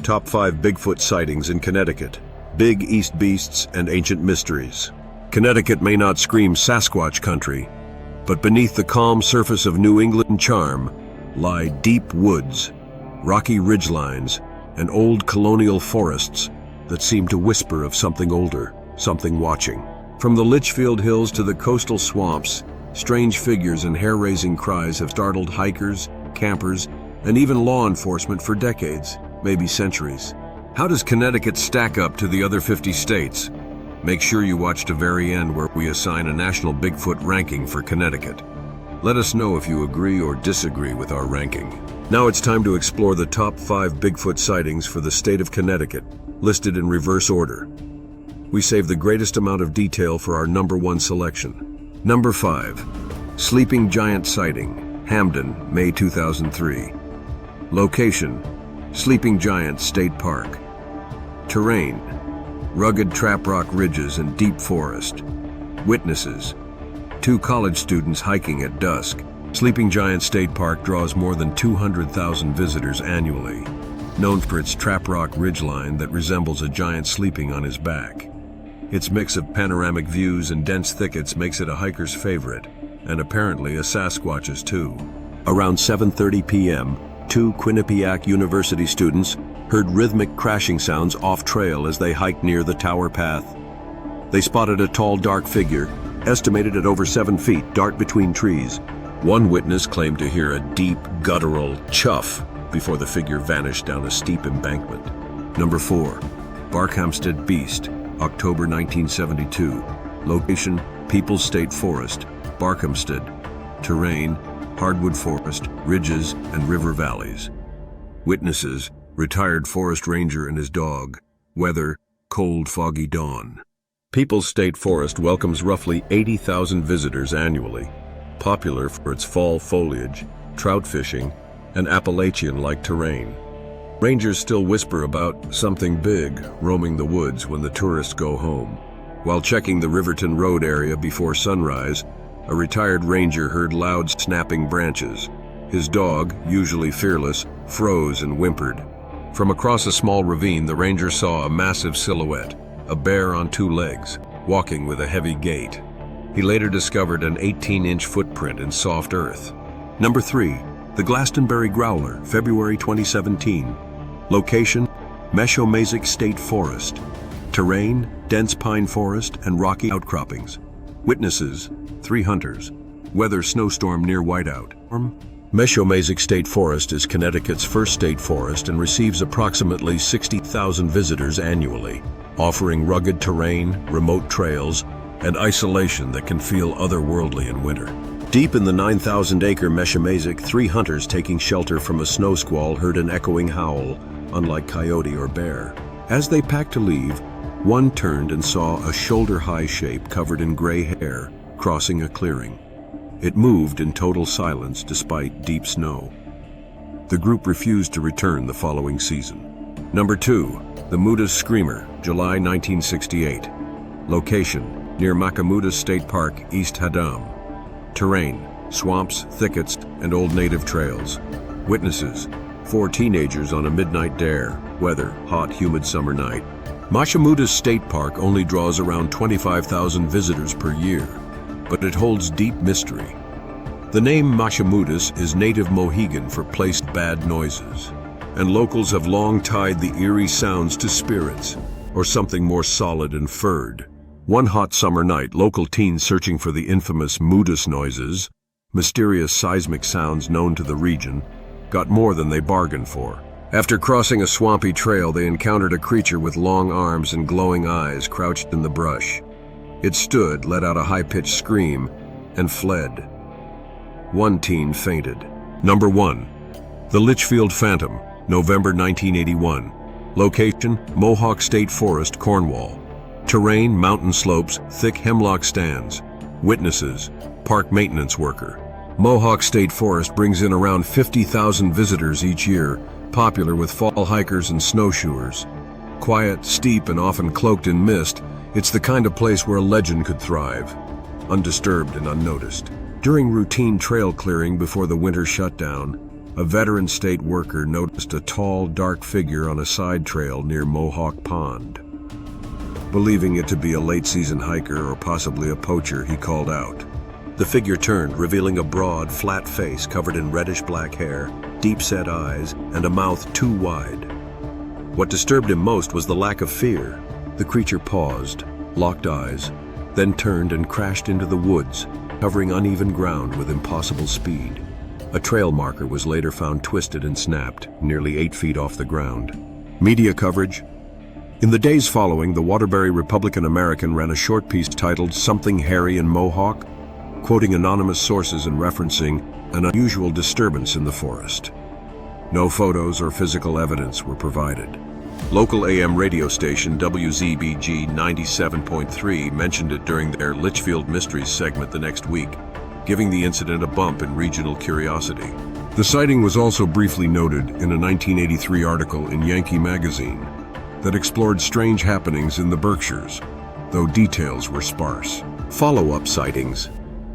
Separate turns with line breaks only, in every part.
Top 5 Bigfoot sightings in Connecticut. Big East beasts and ancient mysteries. Connecticut may not scream Sasquatch country, but beneath the calm surface of New England charm lie deep woods, rocky ridgelines, and old colonial forests that seem to whisper of something older, something watching. From the Litchfield hills to the coastal swamps, strange figures and hair-raising cries have startled hikers, campers, and even law enforcement for decades, maybe centuries. How does Connecticut stack up to the other 50 states? Make sure you watch to very end where we assign a national Bigfoot ranking for Connecticut. Let us know if you agree or disagree with our ranking. Now it's time to explore the top 5 Bigfoot sightings for the state of Connecticut, listed in reverse order. We save the greatest amount of detail for our number 1 selection. Number 5. Sleeping Giant Sighting, Hamden, May 2003. Location: Sleeping Giant State Park. Terrain: rugged trap rock ridges and deep forest. Witnesses: 2 college students hiking at dusk. Sleeping Giant State Park draws more than 200,000 visitors annually, known for its trap rock ridgeline that resembles a giant sleeping on his back. Its mix of panoramic views and dense thickets makes it a hiker's favorite, and apparently a Sasquatch's too. Around 7:30 p.m., 2 Quinnipiac University students heard rhythmic crashing sounds off-trail as they hiked near the tower path. They spotted a tall, dark figure, estimated at over 7 feet, dart between trees. One witness claimed to hear a deep, guttural chuff before the figure vanished down a steep embankment. Number 4. Barkhamsted Beast, October 1972. Location: Peoples State Forest, Barkhamsted. Terrain: hardwood forest, ridges, and river valleys. Witnesses: retired forest ranger and his dog. Weather: cold, foggy dawn. Peoples State Forest welcomes roughly 80,000 visitors annually, popular for its fall foliage, trout fishing, and Appalachian-like terrain. Rangers still whisper about something big roaming the woods when the tourists go home. While checking the Riverton Road area before sunrise, a retired ranger heard loud snapping branches. His dog, usually fearless, froze and whimpered. From across a small ravine, the ranger saw a massive silhouette, a bear on 2 legs, walking with a heavy gait. He later discovered an 18-inch footprint in soft earth. Number 3. The Glastonbury Growler, February 2017. Location: Meshomazic State Forest. Terrain: dense pine forest and rocky outcroppings. Witnesses: 3 hunters. Weather: snowstorm near whiteout. Meshomazic State Forest is Connecticut's first state forest and receives approximately 60,000 visitors annually, offering rugged terrain, remote trails, and isolation that can feel otherworldly in winter. Deep in the 9,000-acre Meshomazic, 3 hunters taking shelter from a snow squall heard an echoing howl, unlike coyote or bear. As they packed to leave, one turned and saw a shoulder-high shape covered in gray hair crossing a clearing. It moved in total silence despite deep snow. The group refused to return the following season. Number 2. The Moodus Screamer, July 1968. Location: near Moodus State Park, East Haddam. Terrain: swamps, thickets, and old native trails. Witnesses: 4 teenagers on a midnight dare. Weather: hot, humid summer night. Moodus State Park only draws around 25,000 visitors per year, but it holds deep mystery. The name Moodus is native Mohegan for placed bad noises, and locals have long tied the eerie sounds to spirits, or something more solid and furred. One hot summer night, local teens searching for the infamous Moodus noises, mysterious seismic sounds known to the region, got more than they bargained for. After crossing a swampy trail, they encountered a creature with long arms and glowing eyes crouched in the brush. It stood, let out a high-pitched scream, and fled. One teen fainted. Number 1. The Litchfield Phantom, November 1981. Location: Mohawk State Forest, Cornwall. Terrain: mountain slopes, thick hemlock stands. Witnesses: park maintenance worker. Mohawk State Forest brings in around 50,000 visitors each year, popular with fall hikers and snowshoers. Quiet, steep, and often cloaked in mist, it's the kind of place where a legend could thrive, undisturbed and unnoticed. During routine trail clearing before the winter shutdown, a veteran state worker noticed a tall, dark figure on a side trail near Mohawk Pond. Believing it to be a late-season hiker or possibly a poacher, he called out. The figure turned, revealing a broad, flat face covered in reddish-black hair, deep-set eyes, and a mouth too wide. What disturbed him most was the lack of fear. The creature paused, locked eyes, then turned and crashed into the woods, covering uneven ground with impossible speed. A trail marker was later found twisted and snapped, nearly 8 feet off the ground. Media coverage. In the days following, the Waterbury Republican-American ran a short piece titled "Something Hairy in Mohawk," quoting anonymous sources and referencing an unusual disturbance in the forest. No photos or physical evidence were provided. Local AM radio station WZBG 97.3 mentioned it during their Litchfield Mysteries segment the next week, giving the incident a bump in regional curiosity. The sighting was also briefly noted in a 1983 article in Yankee magazine that explored strange happenings in the Berkshires, though details were sparse. Follow-up sightings.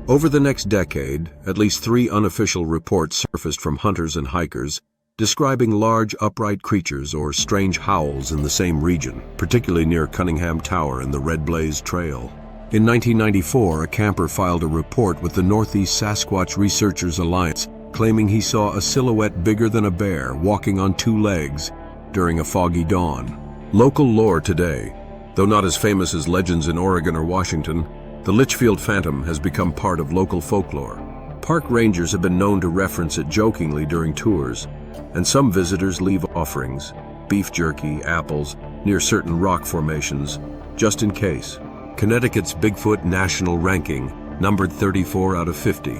Over the next decade, at least 3 unofficial reports surfaced from hunters and hikers describing large upright creatures or strange howls in the same region, particularly near Cunningham Tower and the Red Blaze Trail. In 1994, a camper filed a report with the Northeast Sasquatch Researchers Alliance claiming he saw a silhouette bigger than a bear walking on 2 legs during a foggy dawn. Local lore today. Though not as famous as legends in Oregon or Washington, the Litchfield Phantom has become part of local folklore. Park rangers have been known to reference it jokingly during tours, and some visitors leave offerings, beef jerky, apples, near certain rock formations, just in case. Connecticut's Bigfoot national ranking numbered 34 out of 50,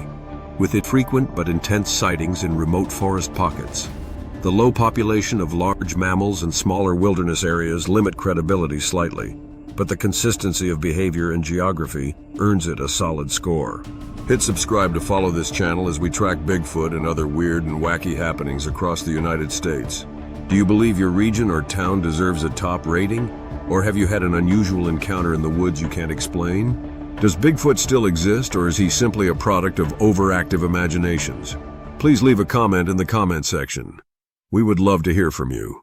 with its frequent but intense sightings in remote forest pockets. The low population of large mammals and smaller wilderness areas limit credibility slightly, but the consistency of behavior and geography earns it a solid score. Hit subscribe to follow this channel as we track Bigfoot and other weird and wacky happenings across the United States. Do you believe your region or town deserves a top rating? Or have you had an unusual encounter in the woods you can't explain? Does Bigfoot still exist, or is he simply a product of overactive imaginations? Please leave a comment in the comment section. We would love to hear from you.